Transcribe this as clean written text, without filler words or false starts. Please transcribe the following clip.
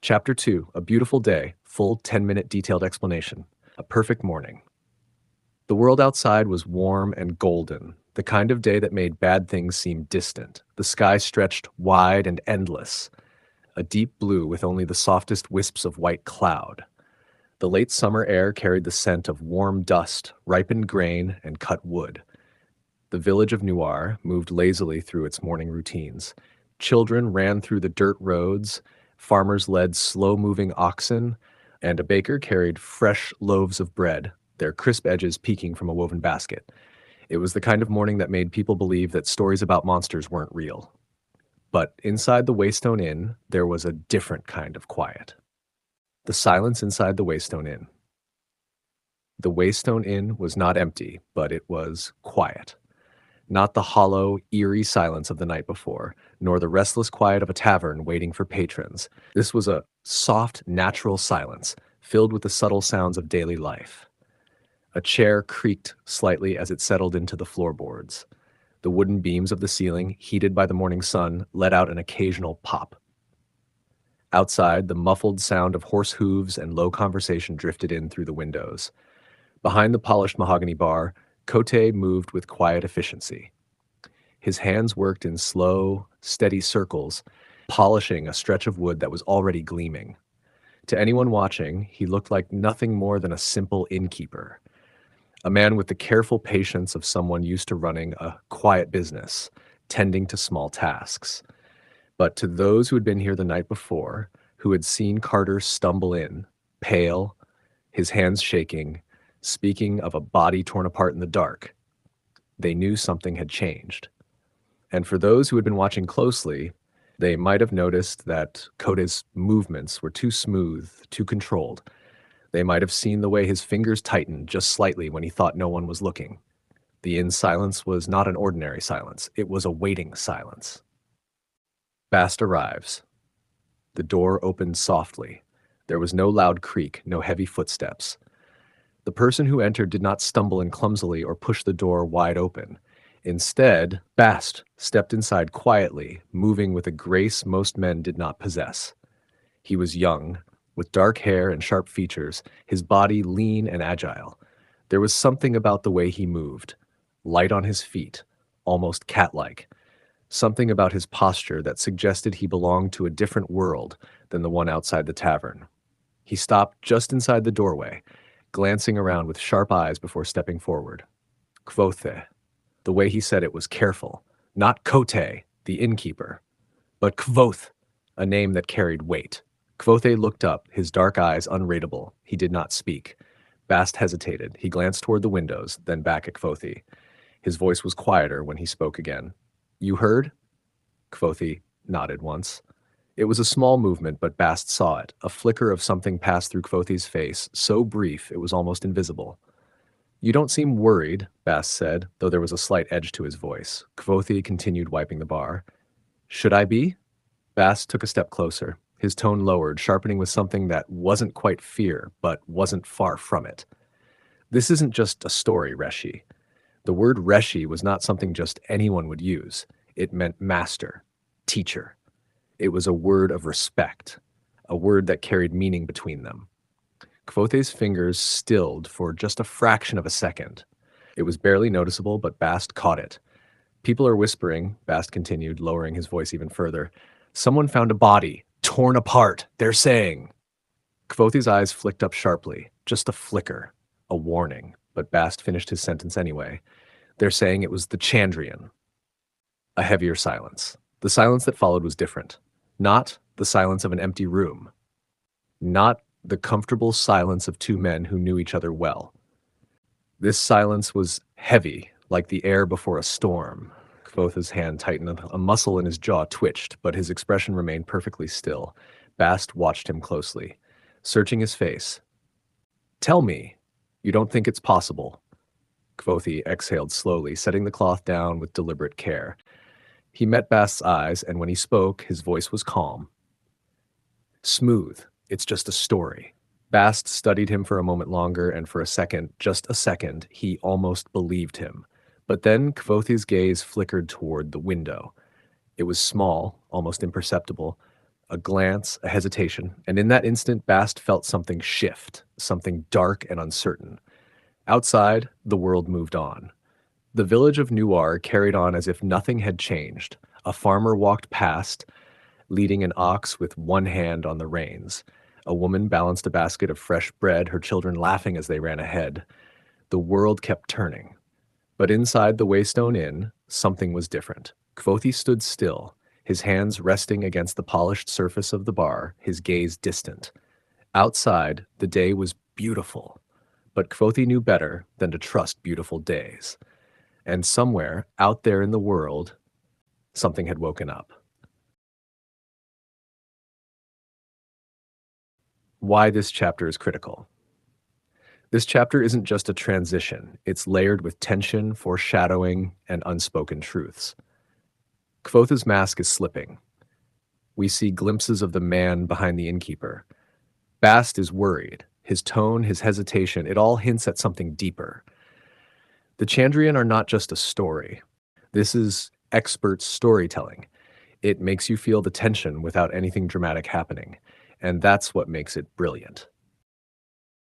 Chapter 2, A Beautiful Day, full 10-minute detailed explanation. A perfect morning. The world outside was warm and golden, the kind of day that made bad things seem distant. The sky stretched wide and endless, a deep blue with only the softest wisps of white cloud. The late summer air carried the scent of warm dust, ripened grain, and cut wood. The village of Newarre moved lazily through its morning routines. Children ran through the dirt roads, farmers led slow-moving oxen, and a baker carried fresh loaves of bread, their crisp edges peeking from a woven basket. It was the kind of morning that made people believe that stories about monsters weren't real. But inside the Waystone Inn, there was a different kind of quiet. The silence inside the Waystone Inn. The Waystone Inn was not empty, but it was quiet. Not the hollow, eerie silence of the night before, nor the restless quiet of a tavern waiting for patrons. This was a soft, natural silence, filled with the subtle sounds of daily life. A chair creaked slightly as it settled into the floorboards. The wooden beams of the ceiling, heated by the morning sun, let out an occasional pop. Outside, the muffled sound of horse hooves and low conversation drifted in through the windows. Behind the polished mahogany bar, Kvothe moved with quiet efficiency. His hands worked in slow, steady circles, polishing a stretch of wood that was already gleaming. To anyone watching, he looked like nothing more than a simple innkeeper, a man with the careful patience of someone used to running a quiet business, tending to small tasks. But to those who had been here the night before, who had seen Carter stumble in, pale, his hands shaking, speaking of a body torn apart in the dark, they knew something had changed. And for those who had been watching closely, they might have noticed that Kvothe's movements were too smooth, too controlled. They might have seen the way his fingers tightened just slightly when he thought no one was looking. The inn's silence was not an ordinary silence. It was a waiting silence. Bast arrives. The door opened softly. There was no loud creak, no heavy footsteps. The person who entered did not stumble in clumsily or push the door wide open. Instead, Bast stepped inside quietly, moving with a grace most men did not possess. He was young, with dark hair and sharp features, his body lean and agile. There was something about the way he moved, light on his feet, almost cat-like. Something about his posture that suggested he belonged to a different world than the one outside the tavern. He stopped just inside the doorway, glancing around with sharp eyes before stepping forward. Kvothe. The way he said it was careful. Not Kvothe, the innkeeper, but Kvothe, a name that carried weight. Kvothe looked up, his dark eyes unreadable. He did not speak. Bast hesitated. He glanced toward the windows, then back at Kvothe. His voice was quieter when he spoke again. "You heard?" Kvothe nodded once. It was a small movement, but Bast saw it. A flicker of something passed through Kvothe's face, so brief it was almost invisible. "You don't seem worried," Bast said, though there was a slight edge to his voice. Kvothe continued wiping the bar. "Should I be?" Bast took a step closer. His tone lowered, sharpening with something that wasn't quite fear, but wasn't far from it. "This isn't just a story, Reshi." The word Reshi was not something just anyone would use. It meant master, teacher. It was a word of respect, a word that carried meaning between them. Kvothe's fingers stilled for just a fraction of a second. It was barely noticeable, but Bast caught it. "People are whispering," Bast continued, lowering his voice even further. "Someone found a body, torn apart, they're saying." Kvothe's eyes flicked up sharply, just a flicker, a warning, but Bast finished his sentence anyway. "They're saying it was the Chandrian." A heavier silence. The silence that followed was different. Not the silence of an empty room. Not the comfortable silence of two men who knew each other well. This silence was heavy, like the air before a storm. Kvothe's hand tightened, a muscle in his jaw twitched, but his expression remained perfectly still. Bast watched him closely, searching his face. "Tell me, you don't think it's possible?" Kvothe exhaled slowly, setting the cloth down with deliberate care. He met Bast's eyes, and when he spoke, his voice was calm. "Smooth. It's just a story." Bast studied him for a moment longer, and for a second, just a second, he almost believed him. But then Kvothe's gaze flickered toward the window. It was small, almost imperceptible, A glance, a hesitation, and in that instant, Bast felt something shift, something dark and uncertain. Outside, the world moved on. The village of Newarre carried on as if nothing had changed. A farmer walked past, leading an ox with one hand on the reins. A woman balanced a basket of fresh bread, her children laughing as they ran ahead. The world kept turning. But inside the Waystone Inn, something was different. Kvothe stood still, his hands resting against the polished surface of the bar, his gaze distant. Outside, the day was beautiful, but Kvothe knew better than to trust beautiful days. And somewhere, out there in the world, something had woken up. Why this chapter is critical. This chapter isn't just a transition, it's layered with tension, foreshadowing, and unspoken truths. Kvothe's mask is slipping. We see glimpses of the man behind the innkeeper. Bast is worried. His tone, his hesitation, it all hints at something deeper. The Chandrian are not just a story. This is expert storytelling. It makes you feel the tension without anything dramatic happening, and that's what makes it brilliant.